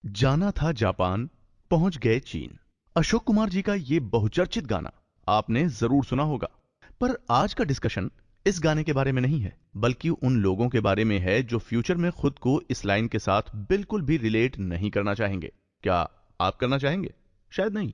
जाना था जापान, पहुंच गए चीन। अशोक कुमार जी का ये बहुचर्चित गाना आपने जरूर सुना होगा। पर आज का डिस्कशन इस गाने के बारे में नहीं है, बल्कि उन लोगों के बारे में है जो फ्यूचर में खुद को इस लाइन के साथ बिल्कुल भी रिलेट नहीं करना चाहेंगे। क्या आप करना चाहेंगे? शायद नहीं।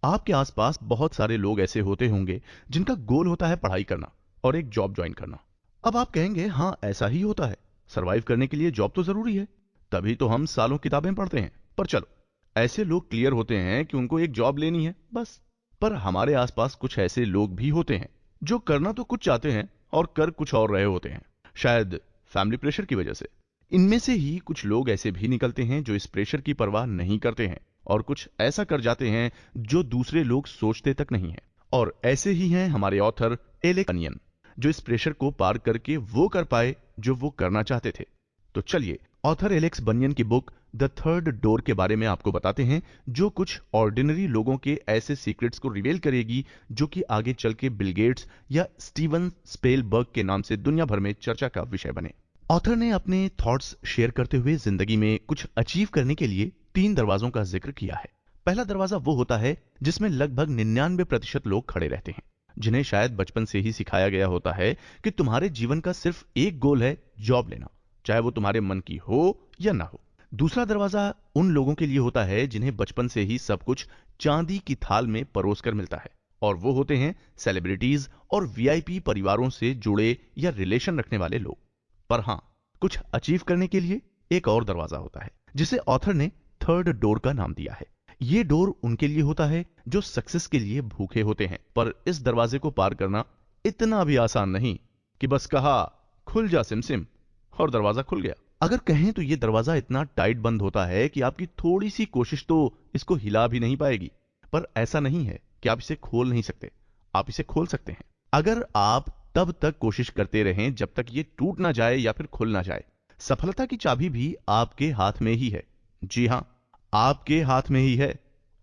आपके आसपास बहुत सारे लोग ऐसे होते होंगे जिनका गोल होता है पढ़ाई करना और एक जॉब ज्वाइन करना। अब आप कहेंगे हाँ ऐसा ही होता है, सरवाइव करने के लिए जॉब तो जरूरी है, तभी तो हम सालों किताबें पढ़ते हैं। पर चलो, ऐसे लोग क्लियर होते हैं कि उनको एक जॉब लेनी है बस। पर हमारे आसपास कुछ ऐसे लोग भी होते हैं जो करना तो कुछ चाहते हैं और कर कुछ और रहे होते हैं, शायद फैमिली प्रेशर की वजह से। इनमें से ही कुछ लोग ऐसे भी निकलते हैं जो इस प्रेशर की परवाह नहीं करते हैं और कुछ ऐसा कर जाते हैं जो दूसरे लोग सोचते तक नहीं है। और ऐसे ही हैं हमारे ऑथर एलेक्स बनियन, जो इस प्रेशर को पार करके वो कर पाए जो वो करना चाहते थे। तो चलिए, ऑथर एलेक्स बनियन की बुक द थर्ड डोर के बारे में आपको बताते हैं, जो कुछ ऑर्डिनरी लोगों के ऐसे सीक्रेट्स को रिवील करेगी जो कि आगे चल के बिल गेट्स या स्टीवन स्पेलबर्ग के नाम से दुनिया भर में चर्चा का विषय बने। ऑथर ने अपने थॉट्स शेयर करते हुए जिंदगी में कुछ अचीव करने के लिए 3 दरवाजों का जिक्र किया है। पहला दरवाजा वो होता है जिसमें लगभग 99% लोग खड़े रहते हैं, जिन्हें शायद बचपन से ही सिखाया गया होता है कि तुम्हारे जीवन का सिर्फ एक गोल है, जॉब लेना, चाहे वो तुम्हारे मन की हो या ना हो। दूसरा दरवाजा उन लोगों के लिए होता है जिन्हें बचपन से ही सब कुछ चांदी की थाल में परोस कर मिलता है, और वो होते हैं सेलिब्रिटीज और वीआईपी परिवारों से जुड़े या रिलेशन रखने वाले लोग। पर हां, कुछ अचीव करने के लिए एक और दरवाजा होता है जिसे ऑथर ने थर्ड डोर का नाम दिया है। ये डोर उनके लिए होता है जो सक्सेस के लिए भूखे होते हैं, पर इस दरवाजे को पार करना इतना भी आसान नहीं कि बस कहा खुल जा सिमसिम और दरवाजा खुल गया। अगर कहें तो ये दरवाजा इतना टाइट बंद होता है कि आपकी थोड़ी सी कोशिश तो इसको हिला भी नहीं पाएगी। पर ऐसा नहीं है कि आप इसे खोल नहीं सकते, आप इसे खोल सकते हैं अगर आप तब तक कोशिश करते रहें जब तक ये टूट ना जाए या फिर खुल ना जाए। सफलता की चाबी भी आपके हाथ में ही है। जी हां, आपके हाथ में ही है,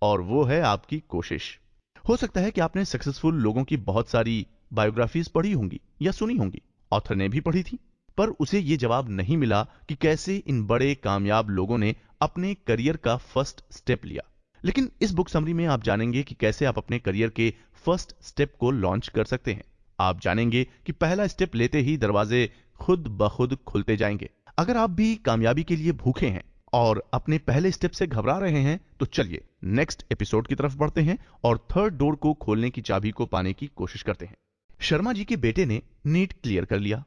और वो है आपकी कोशिश। हो सकता है कि आपने सक्सेसफुल लोगों की बहुत सारी बायोग्राफीज पढ़ी होंगी या सुनी होंगी, ऑथर ने भी पढ़ी थी, पर उसे ये जवाब नहीं मिला कि कैसे इन बड़े कामयाब लोगों ने अपने करियर का फर्स्ट स्टेप लिया। लेकिन इस बुक समरी में आप जानेंगे कि कैसे आप अपने करियर के फर्स्ट स्टेप को लॉन्च कर सकते हैं। आप जानेंगे कि पहला स्टेप लेते ही दरवाजे खुद ब खुद खुलते जाएंगे। अगर आप भी कामयाबी के लिए भूखे हैं और अपने पहले स्टेप से घबरा रहे हैं, तो चलिए नेक्स्ट एपिसोड की तरफ बढ़ते हैं और थर्ड डोर को खोलने की चाबी को पाने की कोशिश करते हैं। शर्मा जी के बेटे ने नीट क्लियर कर लिया,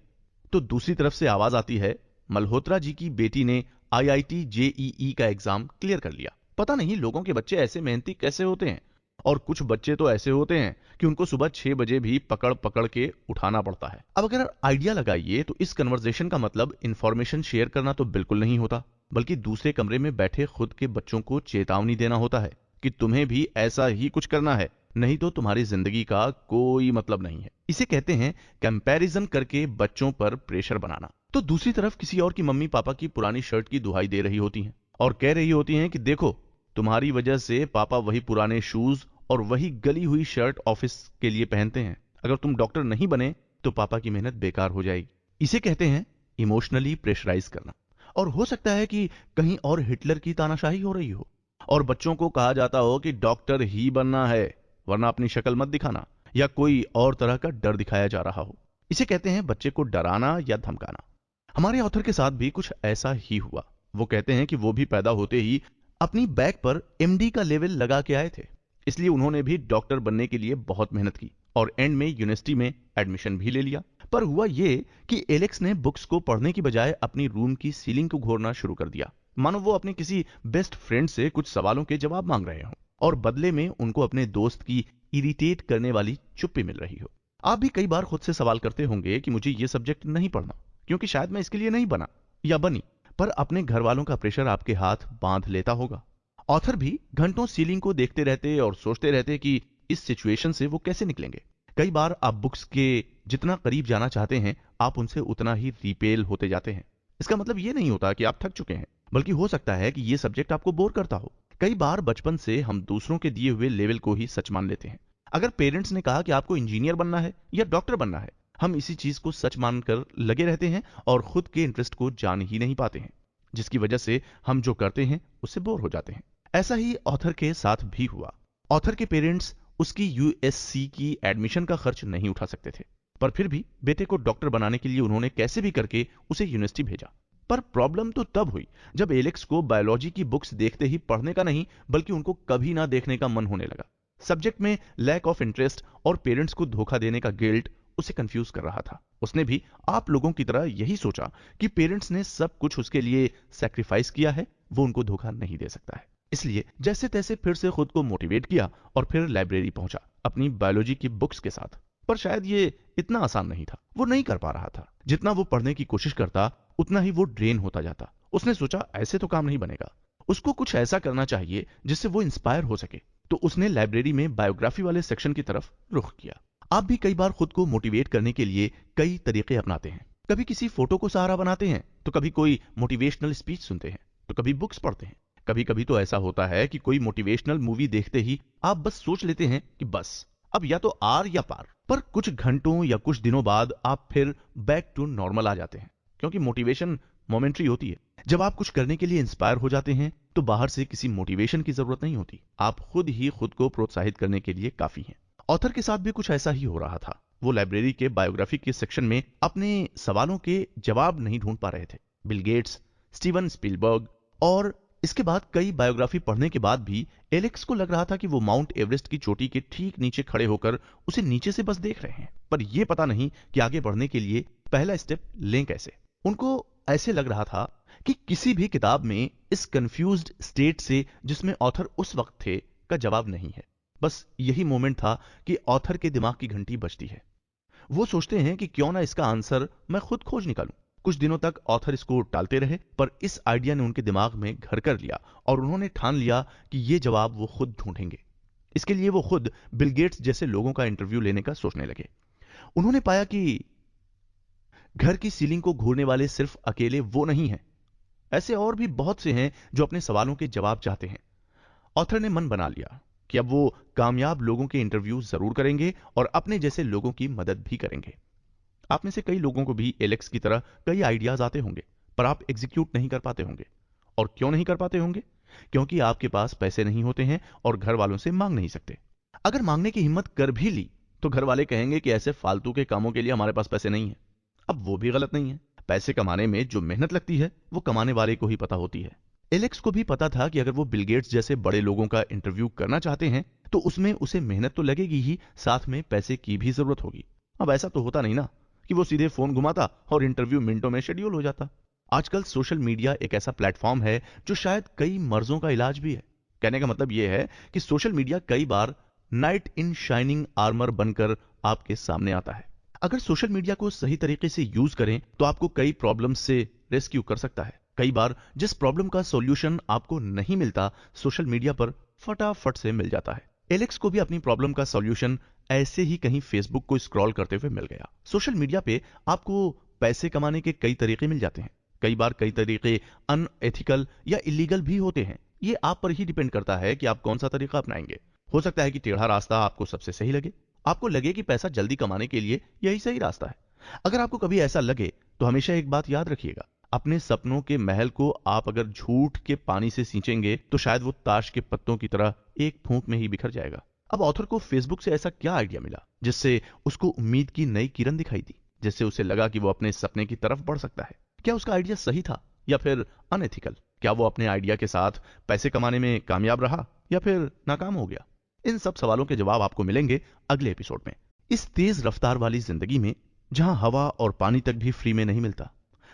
तो दूसरी तरफ से आवाज आती है मल्होत्रा जी की बेटी ने आईआईटी जेईई का एग्जाम क्लियर कर लिया। पता नहीं लोगों के बच्चे ऐसे मेहनती कैसे होते हैं। और कुछ बच्चे तो ऐसे होते हैं कि उनको सुबह 6 बजे भी पकड़ पकड़ के उठाना पड़ता है। अब अगर आइडिया लगाइए तो इस कन्वर्सेशन का मतलब इंफॉर्मेशन शेयर करना तो बिल्कुल नहीं होता, बल्कि दूसरे कमरे में बैठे खुद के बच्चों को चेतावनी देना होता है कि तुम्हें भी ऐसा ही कुछ करना है, नहीं तो तुम्हारी जिंदगी का कोई मतलब नहीं है। इसे कहते हैं कंपैरिजन करके बच्चों पर प्रेशर बनाना। तो दूसरी तरफ किसी और की मम्मी पापा की पुरानी शर्ट की दुहाई दे रही होती हैं और कह रही होती हैं कि देखो, तुम्हारी वजह से पापा वही पुराने शूज और वही गली हुई शर्ट ऑफिस के लिए पहनते हैं। अगर तुम डॉक्टर नहीं बने तो पापा की मेहनत बेकार हो जाएगी। इसे कहते हैं इमोशनली प्रेशराइज करना। और हो सकता है कि कहीं और हिटलर की तानाशाही हो रही हो और बच्चों को कहा जाता हो कि डॉक्टर ही बनना है, वरना अपनी शक्ल मत दिखाना, या कोई और तरह का डर दिखाया जा रहा हो। इसे कहते हैं बच्चे को डराना या धमकाना। हमारे ऑथर के साथ भी कुछ ऐसा ही हुआ। वो कहते हैं कि वो भी पैदा होते ही अपनी बैक पर एमडी का लेवल लगा के आए थे, इसलिए उन्होंने भी डॉक्टर बनने के लिए बहुत मेहनत की और एंड में यूनिवर्सिटी में एडमिशन भी ले लिया। पर हुआ ये कि एलेक्स ने बुक्स को पढ़ने की बजाय अपनी रूम की सीलिंग को घोरना शुरू कर दिया, मानो वो अपने किसी बेस्ट फ्रेंड से कुछ सवालों के जवाब मांग रहे हों और बदले में उनको अपने दोस्त की इरिटेट करने वाली चुप्पी मिल रही हो। आप भी कई बार खुद से सवाल करते होंगे कि मुझे ये सब्जेक्ट नहीं पढ़ना क्योंकि शायद मैं इसके लिए नहीं बना या बनी। पर अपने घर वालों का प्रेशर आपके हाथ बांध लेता होगा। ऑथर भी घंटों सीलिंग को देखते रहते और सोचते रहते कि इस सिचुएशन से वो कैसे निकलेंगे। कई बार आप बुक्स के जितना करीब जाना चाहते हैं, आप उनसे उतना ही रिपेल होते जाते हैं। इसका मतलब ये नहीं होता कि आप थक चुके हैं, बल्कि हो सकता है कि ये सब्जेक्ट आपको बोर करता हो। कई बार बचपन से हम दूसरों के दिए हुए लेवल को ही सच मान लेते हैं। अगर पेरेंट्स ने कहा कि आपको इंजीनियर बनना है या डॉक्टर बनना है, हम इसी चीज को सच मानकर लगे रहते हैं और खुद के इंटरेस्ट को जान ही नहीं पाते हैं। जिसकी वजह से हम जो करते हैं उससे बोर हो जाते हैं। ऐसा ही ऑथर के साथ भी हुआ। ऑथर के पेरेंट्स उसकी यूएससी की एडमिशन का खर्च नहीं उठा सकते थे, पर फिर भी बेटे को डॉक्टर बनाने के लिए उन्होंने कैसे भी करके उसे यूनिवर्सिटी भेजा। पर प्रॉब्लम तो तब हुई जब एलेक्स को बायोलॉजी की बुक्स देखते ही पढ़ने का नहीं बल्कि उनको कभी ना देखने का मन होने लगा। सब्जेक्ट में लैक ऑफ इंटरेस्ट और पेरेंट्स को धोखा देने का गिल्ट उसे कंफ्यूज कर रहा था। उसने भी आप लोगों की तरह यही सोचा कि पेरेंट्स ने सब कुछ उसके लिए सैक्रिफाइस किया है, वो उनको धोखा नहीं दे सकता है। इसलिए जैसे तैसे फिर से खुद को मोटिवेट किया और फिर लाइब्रेरी पहुंचा अपनी बायोलॉजी की बुक्स के साथ। पर शायद ये इतना आसान नहीं था। वो नहीं कर पा रहा था। जितना वो पढ़ने की कोशिश करता उतना ही वो ड्रेन होता जाता। उसने सोचा ऐसे तो काम नहीं बनेगा, उसको कुछ ऐसा करना चाहिए जिससे वो इंस्पायर हो सके। तो उसने लाइब्रेरी में बायोग्राफी वाले सेक्शन की तरफ रुख किया। आप भी कई बार खुद को मोटिवेट करने के लिए कई तरीके अपनाते हैं। कभी किसी फोटो को सहारा बनाते हैं, तो कभी कोई मोटिवेशनल स्पीच सुनते हैं, तो कभी बुक्स पढ़ते हैं। कभी कभी तो ऐसा होता है कि कोई मोटिवेशनल मूवी देखते ही आप बस सोच लेते हैं कि बस अब या तो आर या पार। पर कुछ घंटों या कुछ दिनों बाद आप फिर बैक टू नॉर्मल आ जाते हैं, क्योंकि मोटिवेशन मोमेंट्री होती है। जब आप कुछ करने के लिए इंस्पायर हो जाते हैं तो बाहर से किसी मोटिवेशन की जरूरत नहीं होती। आप खुद ही खुद को प्रोत्साहित करने के लिए काफी हैं। ऑथर के साथ भी कुछ ऐसा ही हो रहा था। वो लाइब्रेरी के बायोग्राफी के सेक्शन में अपने सवालों के जवाब नहीं ढूंढ पा रहे थे। बिल गेट्स, स्टीवन स्पीलबर्ग और इसके बाद कई बायोग्राफी पढ़ने के बाद भी एलेक्स को लग रहा था कि वो माउंट एवरेस्ट की चोटी के ठीक नीचे खड़े होकर उसे नीचे से बस देख रहे हैं। पर यह पता नहीं कि आगे बढ़ने के लिए पहला स्टेप लें कैसे। उनको ऐसे लग रहा था कि किसी भी किताब में इस कंफ्यूज्ड स्टेट से जिसमें ऑथर उस वक्त थे का जवाब नहीं है। बस यही मोमेंट था कि ऑथर के दिमाग की घंटी बजती है। वो सोचते हैं कि क्यों ना इसका आंसर मैं खुद खोज निकालूं। कुछ दिनों तक ऑथर इसको टालते रहे, पर इस आइडिया ने उनके दिमाग में घर कर लिया और उन्होंने ठान लिया कि ये जवाब वो खुद ढूंढेंगे। इसके लिए वो खुद बिल गेट्स जैसे लोगों का इंटरव्यू लेने का सोचने लगे। उन्होंने पाया कि घर की सीलिंग को घूरने वाले सिर्फ अकेले वो नहीं हैं, ऐसे और भी बहुत से हैं जो अपने सवालों के जवाब चाहते हैं। ऑथर ने मन बना लिया कि अब वो कामयाब लोगों के इंटरव्यू जरूर करेंगे और अपने जैसे लोगों की मदद भी करेंगे। आप में से कई लोगों को भी एलेक्स की तरह कई आइडियाज आते होंगे, पर आप एग्जीक्यूट नहीं कर पाते होंगे। और क्यों नहीं कर पाते होंगे? क्योंकि आपके पास पैसे नहीं होते हैं और घर वालों से मांग नहीं सकते। अगर मांगने की हिम्मत कर भी ली तो घर वाले कहेंगे कि ऐसे फालतू के कामों के लिए हमारे पास पैसे नहीं है। अब वो भी गलत नहीं है। पैसे कमाने में जो मेहनत लगती है वो कमाने वाले को ही पता होती है। एलेक्स को भी पता था कि अगर वो बिल गेट्स जैसे बड़े लोगों का इंटरव्यू करना चाहते हैं तो उसमें उसे मेहनत तो लगेगी ही, साथ में पैसे की भी जरूरत होगी। अब ऐसा तो होता नहीं ना कि वो सीधे फोन घुमाता और इंटरव्यू मिनटों में शेड्यूल हो जाता। आजकल सोशल मीडिया एक ऐसा प्लेटफॉर्म है जो शायद कई मर्जों का इलाज भी है। कहने का मतलब यह है कि सोशल मीडिया कई बार नाइट इन शाइनिंग आर्मर बनकर आपके सामने आता है। अगर सोशल मीडिया को सही तरीके से यूज करें तो आपको कई प्रॉब्लम से रेस्क्यू कर सकता है। कई बार जिस प्रॉब्लम का सॉल्यूशन आपको नहीं मिलता, सोशल मीडिया पर फटाफट से मिल जाता है। एलेक्स को भी अपनी प्रॉब्लम का सॉल्यूशन ऐसे ही कहीं फेसबुक को स्क्रॉल करते हुए मिल गया। सोशल मीडिया पे आपको पैसे कमाने के कई तरीके मिल जाते हैं। कई बार कई तरीके अनएथिकल या इलीगल भी होते हैं। ये आप पर ही डिपेंड करता है कि आप कौन सा तरीका अपनाएंगे। हो सकता है कि टेढ़ा रास्ता आपको सबसे सही लगे, आपको लगे कि पैसा जल्दी कमाने के लिए यही सही रास्ता है। अगर आपको कभी ऐसा लगे तो हमेशा एक बात याद रखिएगा, अपने सपनों के महल को आप अगर झूठ के पानी से सींचेंगे तो शायद वो ताश के पत्तों की तरह एक फूंक में ही बिखर जाएगा। अब ऑथर को फेसबुक से ऐसा क्या आइडिया मिला जिससे उसको उम्मीद की नई किरण दिखाई दी, जिससे उसे लगा कि वो अपने सपने की तरफ बढ़ सकता है? क्या उसका आइडिया सही था या फिर अनएथिकल? क्या वो अपने आइडिया के साथ पैसे कमाने में कामयाब रहा या फिर नाकाम हो गया? इन सब सवालों के जवाब आपको मिलेंगे अगले एपिसोड में। इस तेज रफ्तार वाली जिंदगी में जहां हवा और पानी तक भी फ्री में नहीं मिलता,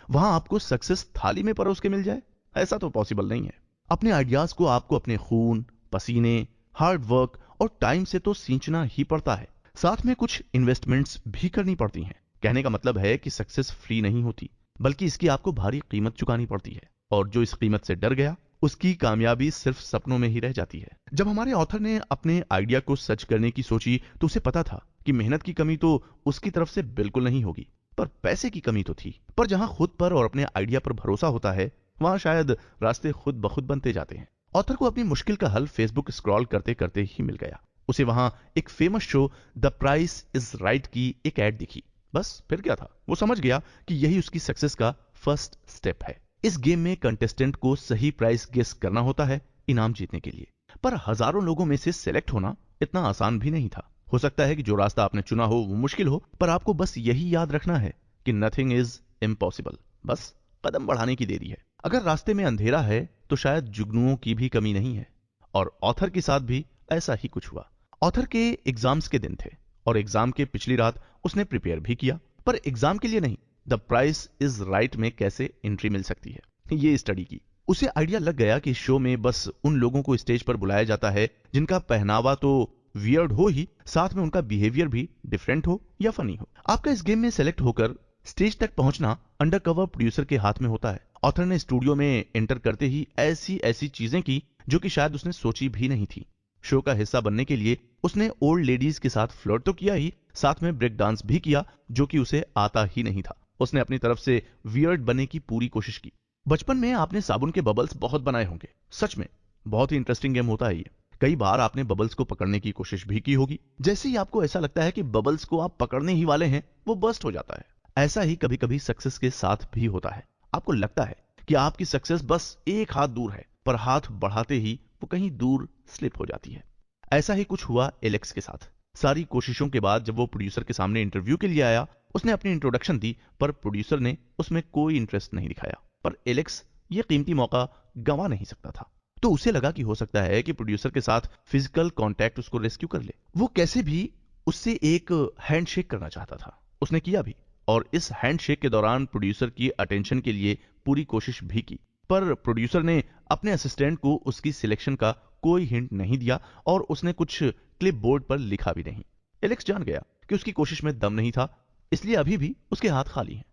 वहां आपको सक्सेस थाली में परोस के मिल जाए, ऐसा तो पॉसिबल नहीं है। अपने आइडियाज को आपको अपने खून, पसीने, हार्ड वर्क और टाइम से तो सींचना ही पड़ता है। साथ में कुछ इन्वेस्टमेंट्स भी करनी पड़ती हैं। कहने का मतलब है कि सक्सेस फ्री नहीं होती, बल्कि इसकी आपको भारी कीमत चुकानी पड़ती है। और जो इस कीमत से डर गया उसकी कामयाबी सिर्फ सपनों में ही रह जाती है। जब हमारे ऑथर ने अपने आइडिया को सच करने की सोची तो उसे पता था कि मेहनत की कमी तो उसकी तरफ से बिल्कुल नहीं होगी, पर पैसे की कमी तो थी। पर जहां खुद पर और अपने आइडिया पर भरोसा होता है वहां शायद रास्ते खुद ब खुद बनते जाते हैं। ऑथर को अपनी मुश्किल का हल फेसबुक स्क्रॉल करते करते ही मिल गया। उसे वहां एक famous show the price is right की एक ऐड दिखी। बस फिर क्या था, वो समझ गया कि यही उसकी सक्सेस का फर्स्ट स्टेप है। इस गेम में कंटेस्टेंट को सही प्राइस गेस करना होता है इनाम जीतने के लिए। पर हजारों लोगों में से सिलेक्ट होना इतना आसान भी नहीं था। हो सकता है कि जो रास्ता आपने चुना हो वो मुश्किल हो, पर आपको बस यही याद रखना है कि नथिंग इज इम्पॉसिबल, बस कदम बढ़ाने की देरी है। अगर रास्ते में अंधेरा है तो शायद जुगनुओं की भी कमी नहीं है। और ऑथर के साथ भी ऐसा ही कुछ हुआ। ऑथर के एग्जाम्स के दिन थे और एग्जाम के पिछली रात उसने प्रिपेयर भी किया, पर एग्जाम के लिए नहीं, द प्राइस इज राइट में कैसे एंट्री मिल सकती है ये स्टडी की। उसे आइडिया लग गया कि शो में बस उन लोगों को स्टेज पर बुलाया जाता है जिनका पहनावा तो वियर्ड हो ही, साथ में उनका बिहेवियर भी डिफरेंट हो या फनी हो। आपका इस गेम में सेलेक्ट होकर स्टेज तक पहुंचना अंडरकवर प्रोड्यूसर के हाथ में होता है। ऑथर ने स्टूडियो में एंटर करते ही ऐसी ऐसी चीजें की जो कि शायद उसने सोची भी नहीं थी। शो का हिस्सा बनने के लिए उसने ओल्ड लेडीज के साथ फ्लर्ट तो किया ही, साथ में ब्रेक डांस भी किया जो कि उसे आता ही नहीं था। उसने अपनी तरफ से वियर्ड बनने की पूरी कोशिश की। बचपन में आपने साबुन के बबल्स बहुत बनाए होंगे। सच में बहुत ही इंटरेस्टिंग गेम होता है ये। कई बार आपने बबल्स को पकड़ने की कोशिश भी की होगी। जैसे ही आपको ऐसा लगता है कि बबल्स को आप पकड़ने ही वाले हैं, वो बर्स्ट हो जाता है। ऐसा ही कभी कभी सक्सेस के साथ भी होता है। आपको लगता है कि आपकी सक्सेस बस एक हाथ दूर है, पर हाथ बढ़ाते ही वो कहीं दूर स्लिप हो जाती है। ऐसा ही कुछ हुआ एलेक्स के साथ। सारी कोशिशों के बाद जब वो प्रोड्यूसर के सामने इंटरव्यू के लिए आया, उसने अपनी इंट्रोडक्शन दी, पर प्रोड्यूसर ने उसमें कोई इंटरेस्ट नहीं दिखाया। पर एलेक्स ये कीमती मौका गंवा नहीं सकता था। तो उसे लगा कि हो सकता है कि प्रोड्यूसर के साथ फिजिकल कांटेक्ट उसको रेस्क्यू कर ले। वो कैसे भी उससे एक हैंडशेक करना चाहता था। उसने किया भी, और इस हैंडशेक के दौरान प्रोड्यूसर की अटेंशन के लिए पूरी कोशिश भी की। पर प्रोड्यूसर ने अपने असिस्टेंट को उसकी सिलेक्शन का कोई हिंट नहीं दिया और उसने कुछ क्लिप बोर्ड पर लिखा भी नहीं। एलेक्स जान गया कि उसकी कोशिश में दम नहीं था, इसलिए अभी भी उसके हाथ खाली हैं।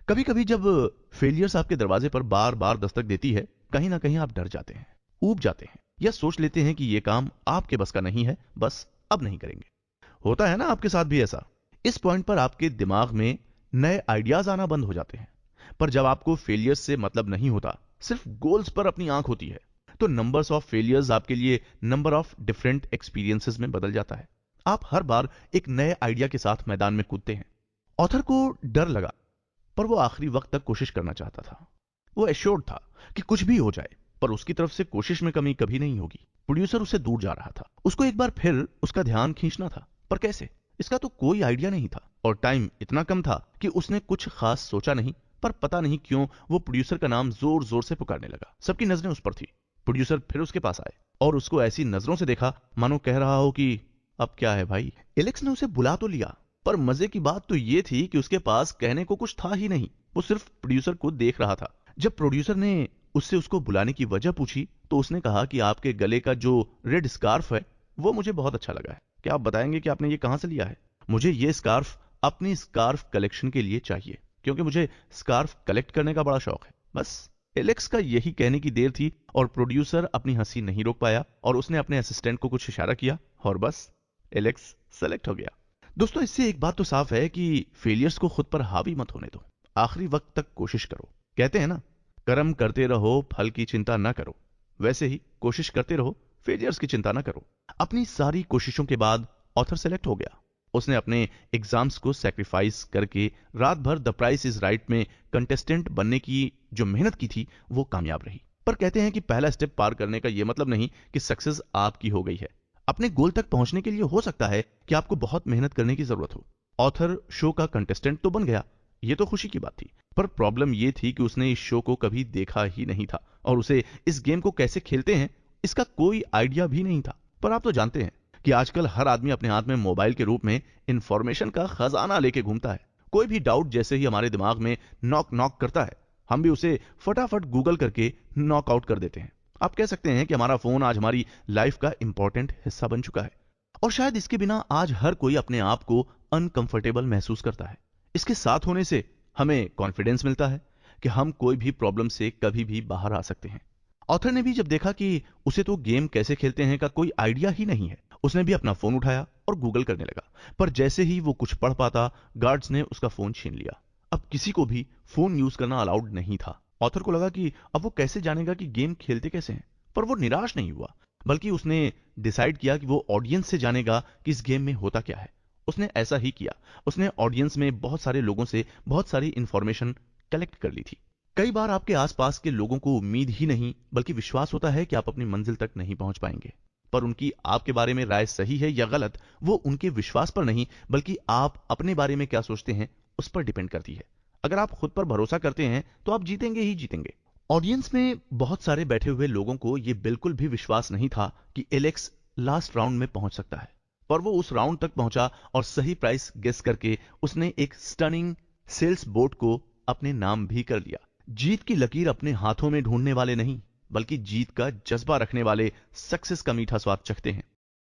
कभी कभी जब फेलियर्स आपके दरवाजे पर बार बार दस्तक देती है, कहीं ना कहीं आप डर जाते हैं, ऊब जाते हैं, या सोच लेते हैं कि ये काम आपके बस का नहीं है, बस अब नहीं करेंगे। होता है ना आपके साथ भी ऐसा। इस पॉइंट पर आपके दिमाग में नए आइडियाज आना बंद हो जाते हैं। पर जब आपको फेलियर्स से मतलब नहीं होता, सिर्फ गोल्स पर अपनी आंख होती है, तो नंबर्स ऑफ फेलियर्स आपके लिए नंबर ऑफ डिफरेंट एक्सपीरियंसेस में बदल जाता है। आप हर बार एक नए आइडिया के साथ मैदान में कूदते हैं। ऑथर को डर लगा, पर वो आखिरी वक्त तक कोशिश करना चाहता था। वो एश्योर्ड था कि कुछ भी हो जाए, पर उसकी तरफ से कोशिश में कमी कभी नहीं होगी। प्रोड्यूसर उससे दूर जा रहा था। उसको एक बार फिर उसका ध्यान खींचना था, पर कैसे? इसका तो कोई आइडिया नहीं था, और टाइम इतना कम था कि उसने कुछ खास सोचा नहीं। पर पता नहीं क्यों वो प्रोड्यूसर का नाम जोर जोर से पुकारने लगा। सबकी नजरें उस पर थी। प्रोड्यूसर फिर उसके पास आए और उसको ऐसी नजरों से देखा मानो कह रहा हो कि अब क्या है भाई। एलेक्स ने उसे बुला तो लिया, पर मजे की बात तो ये थी कि उसके पास कहने को कुछ था ही नहीं। वो सिर्फ प्रोड्यूसर को देख रहा था। जब प्रोड्यूसर ने उससे उसको बुलाने की वजह पूछी, तो उसने कहा कि आपके गले का जो रेड स्कार्फ है वो मुझे बहुत अच्छा लगा है। क्या आप बताएंगे कि आपने ये कहां से लिया है? मुझे ये स्कार्फ अपनी स्कार्फ कलेक्शन के लिए चाहिए, क्योंकि मुझे स्कार्फ कलेक्ट करने का बड़ा शौक है। बस एलेक्स का यही कहने की देर थी और प्रोड्यूसर अपनी हंसी नहीं रोक पाया और उसने अपने असिस्टेंट को कुछ इशारा किया और बस एलेक्स सेलेक्ट हो गया। दोस्तों, इससे एक बात तो साफ है कि फेलियर्स को खुद पर हावी मत होने दो। आखिरी वक्त तक कोशिश करो। कहते हैं ना, कर्म करते रहो, फल की चिंता ना करो। वैसे ही कोशिश करते रहो, फेलियर्स की चिंता ना करो। अपनी सारी कोशिशों के बाद ऑथर सेलेक्ट हो गया। उसने अपने एग्जाम्स को सैक्रिफाइस करके रात भर द प्राइस इज राइट में कंटेस्टेंट बनने की जो मेहनत की थी वो कामयाब रही। पर कहते हैं कि पहला स्टेप पार करने का यह मतलब नहीं कि सक्सेस आपकी हो गई है। अपने गोल तक पहुंचने के लिए हो सकता है कि आपको बहुत मेहनत करने की जरूरत हो। ऑथर शो का कंटेस्टेंट तो बन गया, ये तो खुशी की बात थी। पर प्रॉब्लम ये थी कि उसने इस शो को कभी देखा ही नहीं था और उसे इस गेम को कैसे खेलते हैं इसका कोई आइडिया भी नहीं था। पर आप तो जानते हैं कि आजकल हर आदमी अपने हाथ में मोबाइल के रूप में इंफॉर्मेशन का खजाना लेके घूमता है। कोई भी डाउट जैसे ही हमारे दिमाग में नॉक नॉक करता है, हम भी उसे फटाफट गूगल करके नॉक आउट कर देते हैं। आप कह सकते हैं कि हमारा फोन आज हमारी लाइफ का इंपॉर्टेंट हिस्सा बन चुका है, और शायद इसके बिना आज हर कोई अपने आप को अनकंफर्टेबल महसूस करता है। इसके साथ होने से हमें कॉन्फिडेंस मिलता है कि हम कोई भी प्रॉब्लम से कभी भी बाहर आ सकते हैं। ऑथर ने भी जब देखा कि उसे तो गेम कैसे खेलते हैं का कोई आइडिया ही नहीं है, उसने भी अपना फोन उठाया और गूगल करने लगा। पर जैसे ही वो कुछ पढ़ पाता, गार्ड्स ने उसका फोन छीन लिया। अब किसी को भी फोन यूज करना अलाउड नहीं था। ऑथर को लगा कि अब वो कैसे जानेगा कि गेम खेलते कैसे हैं। पर वो निराश नहीं हुआ, बल्कि उसने डिसाइड किया कि वो ऑडियंस से जानेगा कि इस गेम में होता क्या है। उसने ऐसा ही किया। उसने ऑडियंस में बहुत सारे लोगों से बहुत सारी इंफॉर्मेशन कलेक्ट कर ली थी। कई बार आपके आसपास के लोगों को उम्मीद ही नहीं बल्कि विश्वास होता है कि आप अपनी मंजिल तक नहीं पहुंच पाएंगे, पर उनकी आपके बारे में राय सही है या गलत, वो उनके विश्वास पर नहीं बल्कि आप अपने बारे में क्या सोचते हैं उस पर डिपेंड करती है। अगर आप खुद पर भरोसा करते हैं तो आप जीतेंगे ही जीतेंगे। ऑडियंस में बहुत सारे बैठे हुए लोगों को यह बिल्कुल भी विश्वास नहीं था कि एलेक्स लास्ट राउंड में पहुंच सकता है, पर वो उस राउंड तक पहुंचा और सही प्राइस गेस करके उसने एक स्टनिंग सेल्स बोट को अपने नाम भी कर लिया। जीत की लकीर अपने हाथों में ढूंढने वाले नहीं बल्कि जीत का जज्बा रखने वाले सक्सेस का मीठा स्वाद चखते हैं।